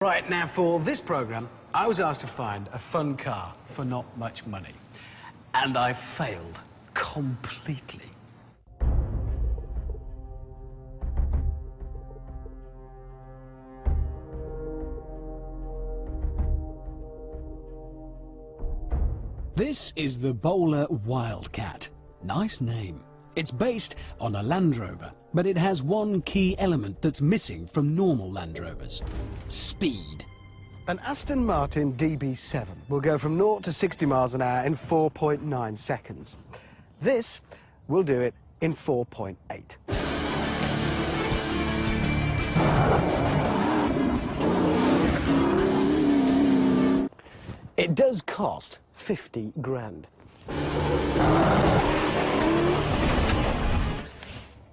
Right, now for this programme, I was asked to find a fun car for not much money. And I failed completely. This is the Bowle WildCat. Nice name. It's based on a Land Rover, but it has one key element that's missing from normal Land Rovers: speed. An Aston Martin DB7 will go from 0 to 60 miles an hour in 4.9 seconds. This will do it in 4.8. It does cost 50 grand.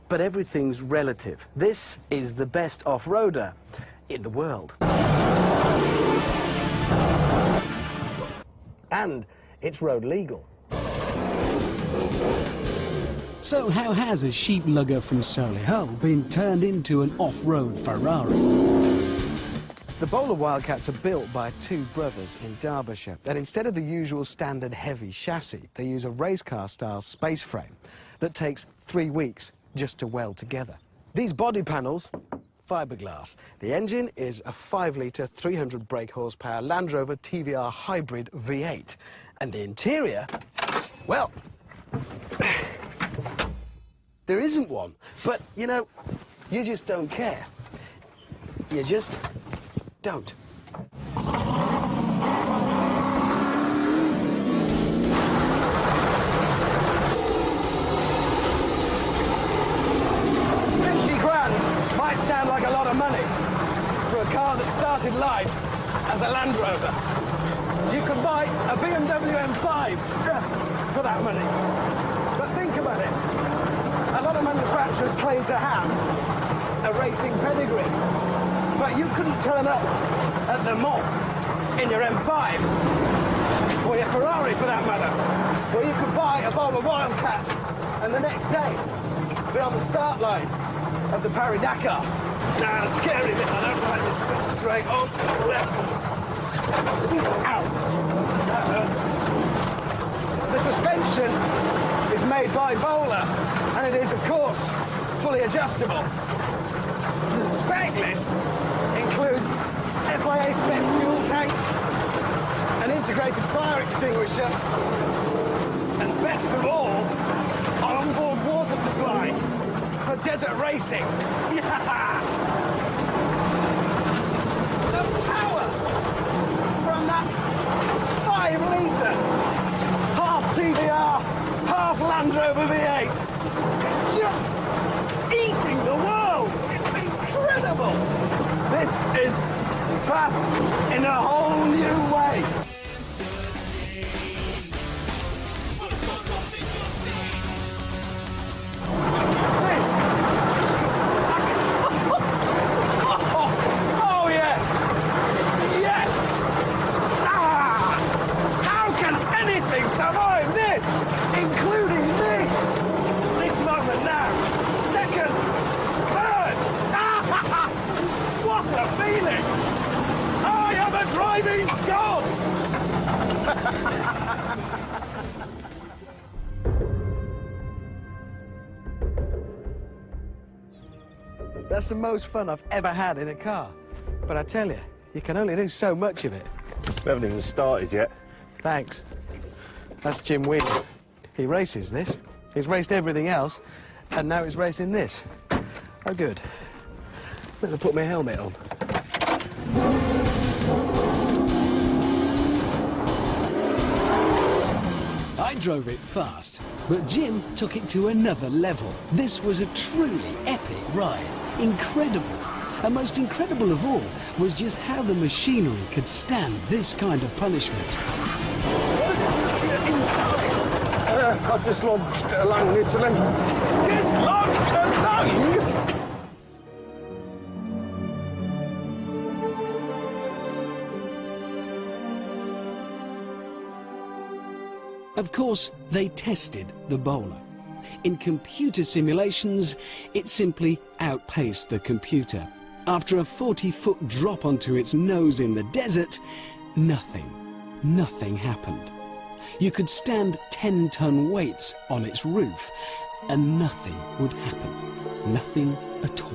But everything's relative. This is the best off-roader in the world. And it's road legal. So how has a sheep lugger from Solihull been turned into an off-road Ferrari? The Bowle WildCats are built by two brothers in Derbyshire, and instead of the usual standard heavy chassis, they use a race car style space frame that takes 3 weeks just to weld together. These body panels, fiberglass. The engine is a 5-litre, 300 brake horsepower Land Rover TVR hybrid V8. And the interior, well, there isn't one. But, you know, you just don't care. You just don't. Sound like a lot of money for a car that started life as a Land Rover. You can buy a BMW M5 for that money. But think about it. A lot of manufacturers claim to have a racing pedigree, but you couldn't turn up at the mall in your M5 or your Ferrari for that matter. Or you could buy a Bowle WildCat and the next day be on the start line of the Paris-Dakar. Now, the scary bit, I don't like this bit straight on. Left. Ow. That hurts. The suspension is made by Bowle, and it is, of course, fully adjustable. The spec list includes FIA spec fuel tanks, an integrated fire extinguisher, and best of all, an onboard water supply for desert racing. Yeah! The power from that 5-litre, half TVR, half Land Rover V8, just eating the world. It's incredible. This is fast in a whole new way. Survive this, including me. This moment now. Second, third. What a feeling. I am a driving god. That's the most fun I've ever had in a car. But I tell you, you can only do so much of it. We haven't even started yet. Thanks. That's Jim Wheeler. He races this. He's raced everything else, and now he's racing this. Oh, good. Better put my helmet on. I drove it fast, but Jim took it to another level. This was a truly epic ride. Incredible. And most incredible of all was just how the machinery could stand this kind of punishment. What does it do to your inside? I dislodged a lung, Italy. Dislodged a lung? Of course, they tested the Bowle. In computer simulations, it simply outpaced the computer. After a 40-foot drop onto its nose in the desert, nothing happened. You could stand 10-ton weights on its roof, and nothing would happen. Nothing at all.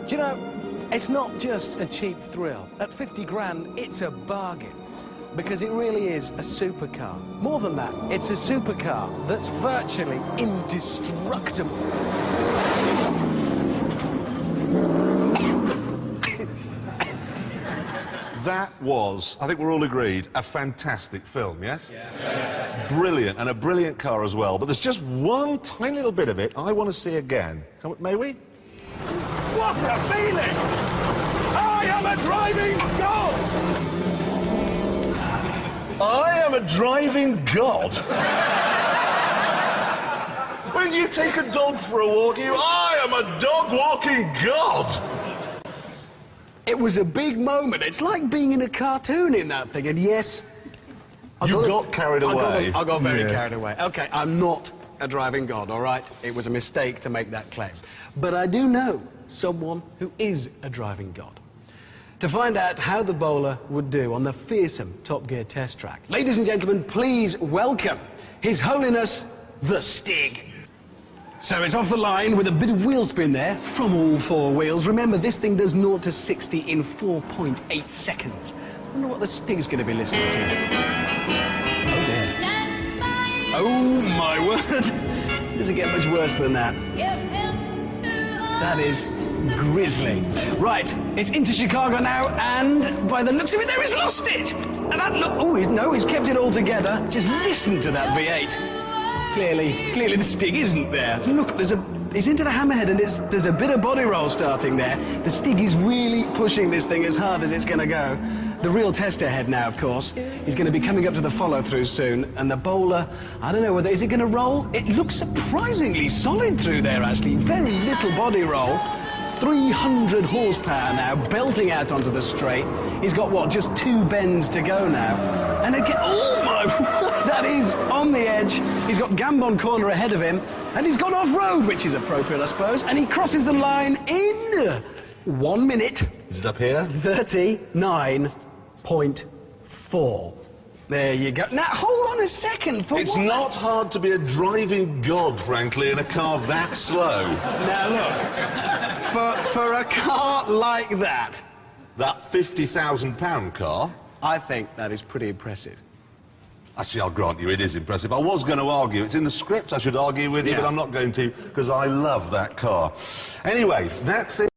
Do you know, it's not just a cheap thrill. At 50 grand, it's a bargain. Because it really is a supercar. More than that, it's a supercar that's virtually indestructible. That was, I think we're all agreed, a fantastic film, yes? Yes. Brilliant, and a brilliant car as well. But there's just one tiny little bit of it I want to see again. May we? What a feeling! I am a driving god! I am a driving god. When you take a dog for a walk, I am a dog-walking god. It was a big moment. It's like being in a cartoon in that thing, and yes... You got carried away. I got very carried away. OK, I'm not a driving god, all right? It was a mistake to make that claim. But I do know someone who is a driving god. To find out how the bowler would do on the fearsome Top Gear test track, ladies and gentlemen, please welcome His Holiness the Stig. So it's off the line with a bit of wheel spin there from all four wheels. Remember, this thing does 0 to 60 in 4.8 seconds. I wonder what the Stig's going to be listening to. Oh dear. Oh my word. Does it get much worse than that? That is grisly. Right, it's into Chicago now, and by the looks of it, there he's lost it. And that look, oh, no, he's kept it all together. Just listen to that V8. Clearly the Stig isn't there. Look, he's into the hammerhead, and there's a bit of body roll starting there. The Stig is really pushing this thing as hard as it's going to go. The real test ahead now, of course. He's going to be coming up to the follow-through soon, and the bowler, I don't know whether, is it going to roll? It looks surprisingly solid through there, actually. Very little body roll. 300 horsepower now, belting out onto the straight. He's got, what, just 2 bends to go now. And again, oh my, that is on the edge. He's got Gambon Corner ahead of him, and he's gone off-road, which is appropriate, I suppose, and he crosses the line in 1 minute. Is it up here? 39.4. There you go. Now, hold on a second. It's not hard to be a driving god, frankly, in a car that slow. Now, look, for a car like that... That £50,000 car? I think that is pretty impressive. Actually, I'll grant you, it is impressive. I was going to argue. It's in the script I should argue with you, but I'm not going to, because I love that car. Anyway, that's it.